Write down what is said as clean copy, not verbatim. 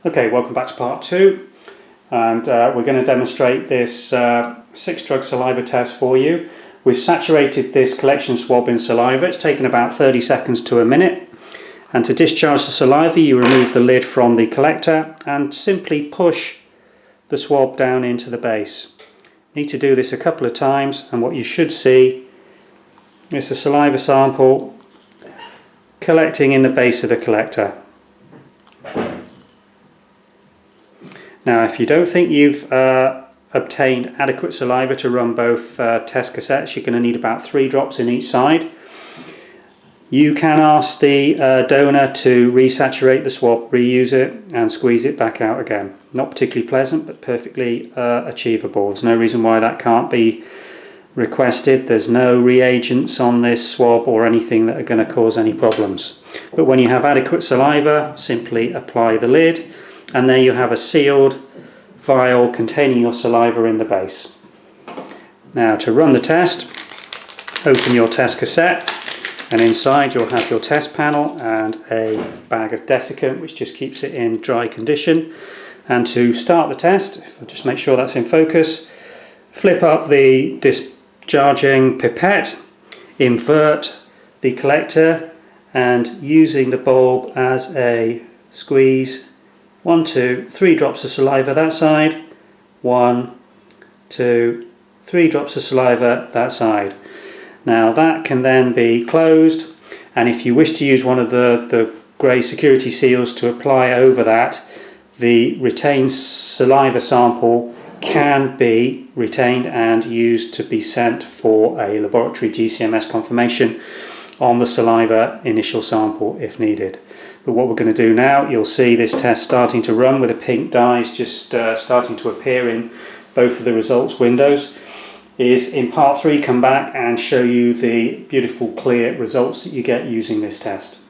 Okay, welcome back to part 2, and we're going to demonstrate this 6-drug saliva test for you. We've saturated this collection swab in saliva. It's taken about 30 seconds to a minute, and to discharge the saliva you remove the lid from the collector and simply push the swab down into the base. You need to do this a couple of times, and what you should see is the saliva sample collecting in the base of the collector. Now, if you don't think you've obtained adequate saliva to run both test cassettes, you're going to need about 3 drops in each side. You can ask the donor to resaturate the swab, reuse it and squeeze it back out again. Not particularly pleasant, but perfectly achievable. There's no reason why that can't be requested. There's no reagents on this swab or anything that are going to cause any problems. But when you have adequate saliva, simply apply the lid, and there you have a sealed vial containing your saliva in the base. Now, to run the test, open your test cassette, and inside you'll have your test panel and a bag of desiccant which just keeps it in dry condition. And to start the test, if I just make sure that's in focus, flip up the discharging pipette, invert the collector, and using the bulb as a squeeze, 1, 2, 3 drops of saliva that side, 1, 2, 3 drops of saliva that side. Now that can then be closed, and if you wish to use one of the grey security seals to apply over that, the retained saliva sample can be retained and used to be sent for a laboratory GCMS confirmation on the saliva initial sample if needed. But what we're going to do now, you'll see this test starting to run with the pink dyes just starting to appear in both of the results windows, is in part 3 come back and show you the beautiful clear results that you get using this test.